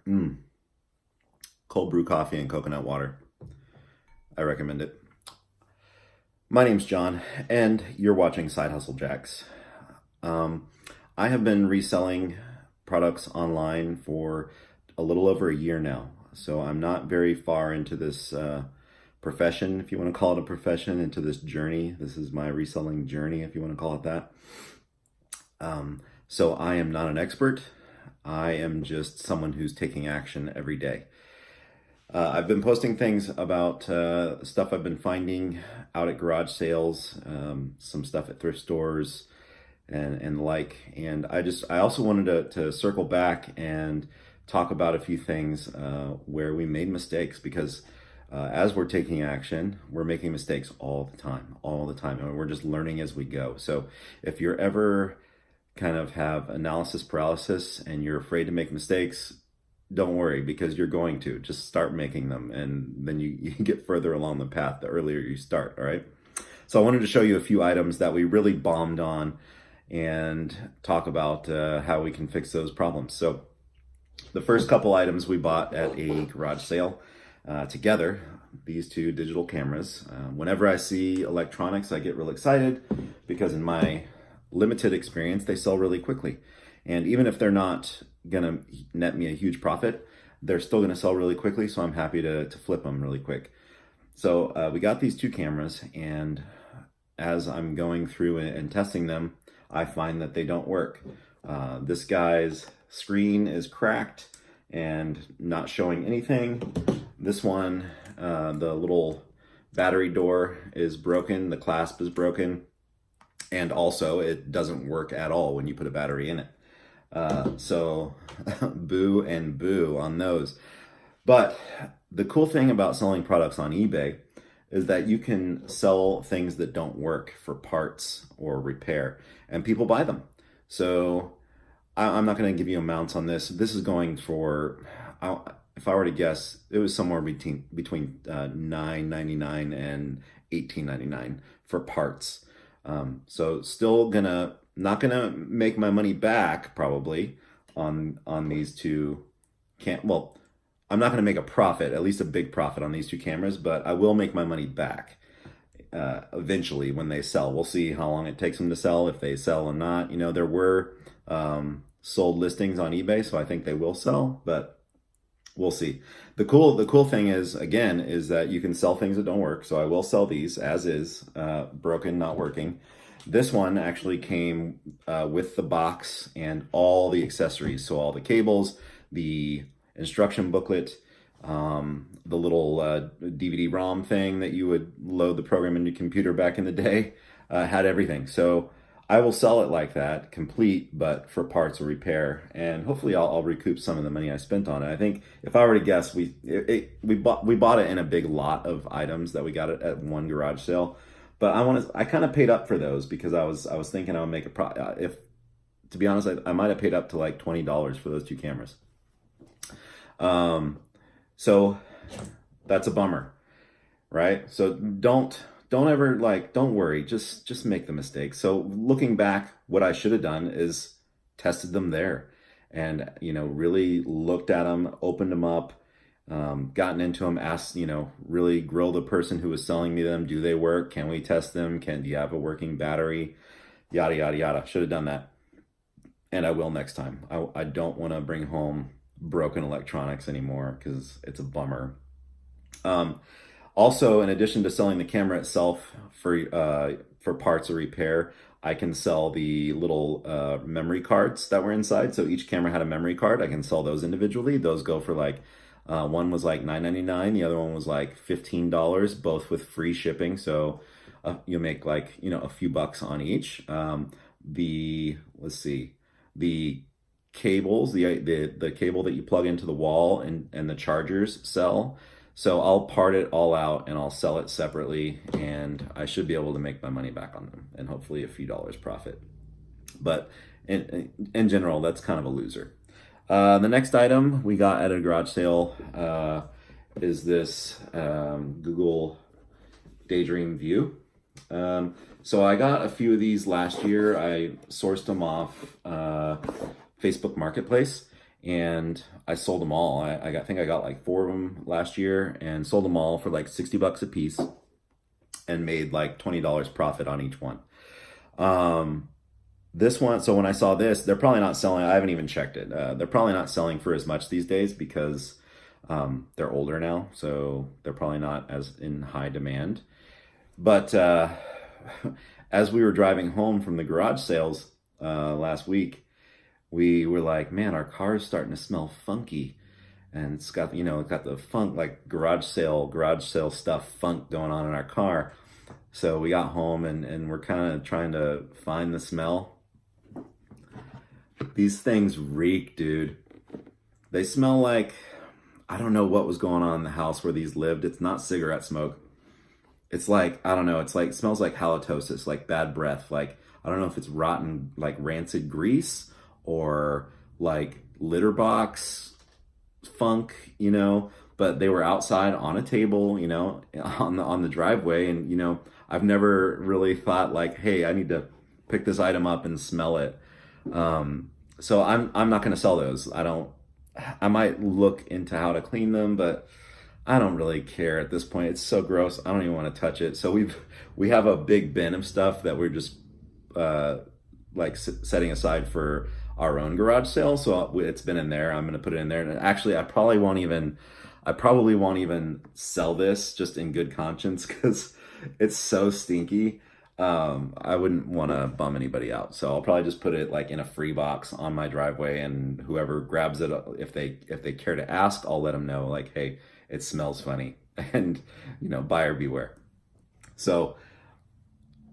Mm, cold brew coffee and coconut water. I recommend it. My name's John, and you're watching Side Hustle Jacks. Um, I have been reselling products online for a little over a year now, so I'm not very far into this profession, if you want to call it a profession, into this journey. This is my reselling journey, if you want to call it that. So I am not an expert. I am just someone who's taking action every day. I've been posting things about stuff I've been finding out at garage sales, some stuff at thrift stores, and the like. And I also wanted to circle back and talk about a few things where we made mistakes because as we're taking action, we're making mistakes all the time, and we're just learning as we go. So if you're ever kind of have analysis paralysis and you're afraid to make mistakes, don't worry because you're going to. Just start making them, and then you get further along the path the earlier you start, all right? So I wanted to show you a few items that we really bombed on and talk about how we can fix those problems. So the first couple items we bought at a garage sale together, these two digital cameras. Whenever I see electronics, I get real excited because in my limited experience, they sell really quickly. And even if they're not gonna net me a huge profit, they're still gonna sell really quickly, so I'm happy to flip them really quick. So we got these two cameras, and as I'm going through and testing them, I find that they don't work. This guy's screen is cracked and not showing anything. This one, the little battery door is broken, the clasp is broken, and also it doesn't work at all when you put a battery in it. So boo and boo on those. But the cool thing about selling products on eBay is that you can sell things that don't work for parts or repair, and people buy them. So I'm not going to give you amounts on this. This is going for, if I were to guess, it was somewhere between $9.99 and $18.99 for parts. So still not gonna make my money back probably on these two. Well, I'm not gonna make a profit, at least a big profit on these two cameras, but I will make my money back eventually when they sell. We'll see how long it takes them to sell, if they sell or not. You know, there were sold listings on eBay, so I think they will sell, but we'll see. The cool thing is, again, is that you can sell things that don't work. So I will sell these as is, broken, not working. This one actually came with the box and all the accessories. So all the cables, the instruction booklet, the little DVD-ROM thing that you would load the program in your computer back in the day, had everything. So I will sell it like that, complete, but for parts or repair, and hopefully I'll recoup some of the money I spent on it. I think if I were to guess, we bought it in a big lot of items that we got it at one garage sale, but I kind of paid up for those because I was thinking I would make if to be honest, I might have paid up to like $20 for those two cameras. So that's a bummer, right? So don't ever don't worry, just make the mistake. So looking back, what I should have done is tested them there and really looked at them, opened them up, gotten into them, asked, really grill the person who was selling me them. Do they work? Can we test them? Do you have a working battery? Yada yada yada. Should have done that, and I will next time. I don't want to bring home broken electronics anymore because it's a bummer. Also, in addition to selling the camera itself for parts or repair, I can sell the little memory cards that were inside. So each camera had a memory card. I can sell those individually. Those go for like one was like $9.99, the other one was like $15, both with free shipping. So you make like a few bucks on each. Let's see, the cables, the cable that you plug into the wall and the chargers sell. So I'll part it all out and I'll sell it separately, and I should be able to make my money back on them and hopefully a few dollars profit. But in general, that's kind of a loser. The next item we got at a garage sale is this Google Daydream View. So I got a few of these last year. I sourced them off Facebook Marketplace, and I sold them all. I think I got like 4 of them last year and sold them all for like 60 bucks a piece and made like $20 profit on each one. This one, so when I saw this, they're probably not selling. I haven't even checked it. They're probably not selling for as much these days because they're older now, so they're probably not as in high demand. But as we were driving home from the garage sales last week, we were like, man, our car is starting to smell funky. And it's got, it's got the funk, like garage sale stuff funk going on in our car. So we got home and we're kind of trying to find the smell. These things reek, dude. They smell like, I don't know what was going on in the house where these lived. It's not cigarette smoke. It's like, I don't know, it's like, it smells like halitosis, like bad breath. Like, I don't know if it's rotten, like rancid grease or like litter box funk, but they were outside on a table, on the driveway. And, I've never really thought like, hey, I need to pick this item up and smell it. So I'm not going to sell those. I might look into how to clean them, but I don't really care at this point. It's so gross. I don't even want to touch it. So we have a big bin of stuff that we're just setting aside for our own garage sale. So it's been in there. I'm going to put it in there. And actually, I probably won't even sell this just in good conscience because it's so stinky. I wouldn't want to bum anybody out. So I'll probably just put it like in a free box on my driveway, and whoever grabs it, if they care to ask, I'll let them know like, hey, it smells funny, and buyer beware. So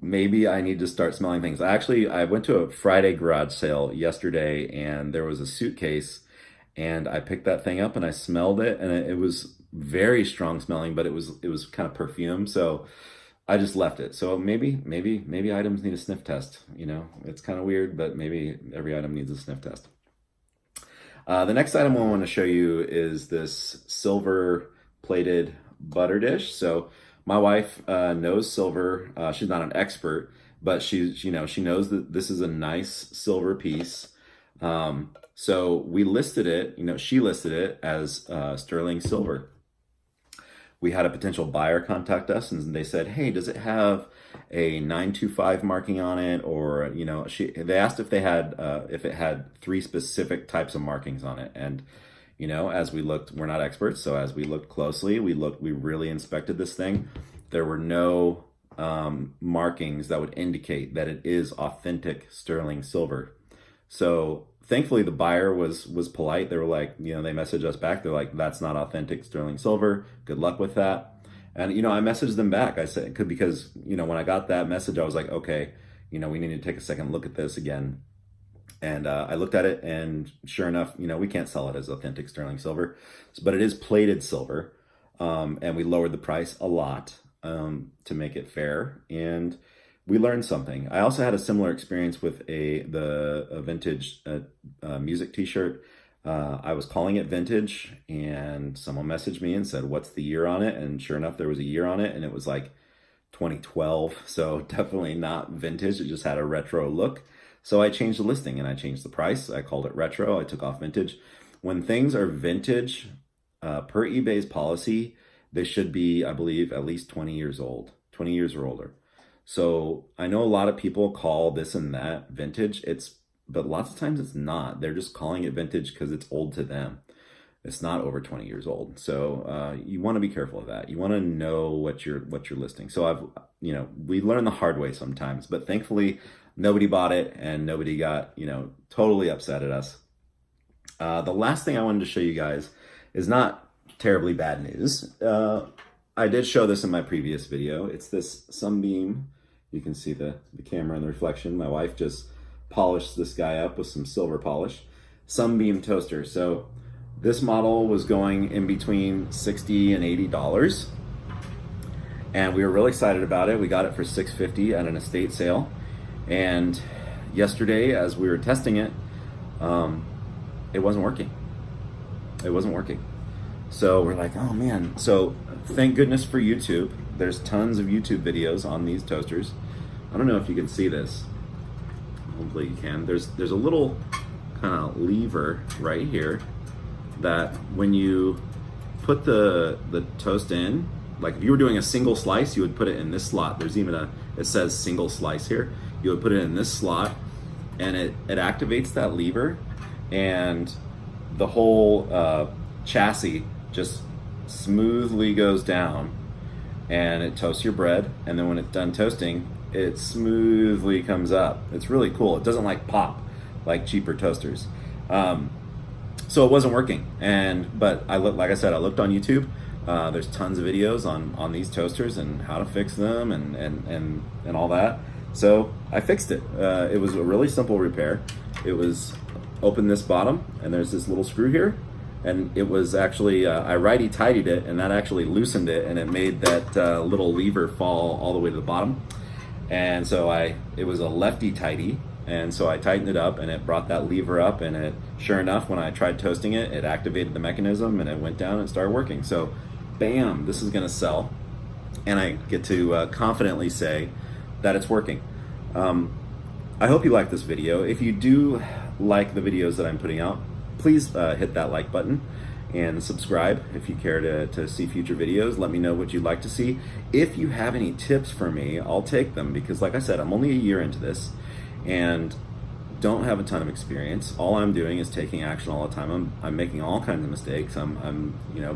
maybe I need to start smelling things. I went to a Friday garage sale yesterday, and there was a suitcase, and I picked that thing up and I smelled it, and it was very strong smelling, but it was kind of perfume. So I just left it. So maybe items need a sniff test. It's kind of weird, but maybe every item needs a sniff test. The next item I want to show you is this silver plated butter dish. So my wife knows silver. She's not an expert, but she knows that this is a nice silver piece. So we listed it, she listed it as sterling silver. We had a potential buyer contact us, and they said, hey, does it have a 925 marking on it? Or, they asked if it had 3 specific types of markings on it. And, as we looked, we're not experts. So as we looked closely, we really inspected this thing. There were no markings that would indicate that it is authentic sterling silver. So thankfully the buyer was polite. They were like, they messaged us back. They're like, that's not authentic sterling silver. Good luck with that. And, I messaged them back. I said, because, when I got that message, I was like, okay, we need to take a second look at this again. And I looked at it, and sure enough, we can't sell it as authentic sterling silver, but it is plated silver. And we lowered the price a lot to make it fair. And we learned something. I also had a similar experience with a vintage music t-shirt. I was calling it vintage, and someone messaged me and said, what's the year on it? And sure enough, there was a year on it, and it was like 2012. So definitely not vintage. It just had a retro look. So I changed the listing and I changed the price. I called it retro. I took off vintage. When things are vintage, per eBay's policy, they should be, I believe, at least 20 years old, 20 years or older. So I know a lot of people call this and that vintage, but lots of times it's not. They're just calling it vintage because it's old to them. It's not over 20 years old. So you want to be careful of that. You want to know what you're listing. So we learn the hard way sometimes, but thankfully nobody bought it and nobody got, totally upset at us. The last thing I wanted to show you guys is not terribly bad news. I did show this in my previous video. It's this Sunbeam. You can see the camera and the reflection. My wife just polished this guy up with some silver polish. Sunbeam toaster. So this model was going in between $60 and $80. And we were really excited about it. We got it for $6.50 at an estate sale. And yesterday, as we were testing it, it wasn't working. It wasn't working. So we're like, oh man. So thank goodness for YouTube. There's tons of YouTube videos on these toasters. I don't know if you can see this. Hopefully you can. There's a little kind of lever right here that when you put the toast in, like if you were doing a single slice, you would put it in this slot. There's even it says single slice here. You would put it in this slot, and it activates that lever, and the whole chassis just smoothly goes down, and it toasts your bread, and then when it's done toasting, it smoothly comes up. It's really cool. It doesn't like pop like cheaper toasters. So it wasn't working, but like I said, I looked on YouTube. There's tons of videos on these toasters and how to fix them and all that. So I fixed it. It was a really simple repair. It was open this bottom, and there's this little screw here, and it was actually I righty-tightied it, and that actually loosened it, and it made that little lever fall all the way to the bottom. And so it was a lefty-tighty, and so I tightened it up, and it brought that lever up, and it, sure enough, when I tried toasting it, it activated the mechanism, and it went down and started working. So bam, this is gonna sell, and I get to confidently say that it's working. I hope you like this video. If you do like the videos that I'm putting out, please hit that like button and subscribe if you care to see future videos. Let me know what you'd like to see. If you have any tips for me, I'll take them, because like I said, I'm only a year into this and don't have a ton of experience. All I'm doing is taking action all the time. I'm making all kinds of mistakes. I'm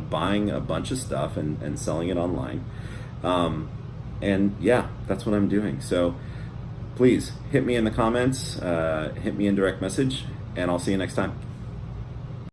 buying a bunch of stuff and selling it online. And yeah, that's what I'm doing. So please hit me in the comments, hit me in direct message, and I'll see you next time.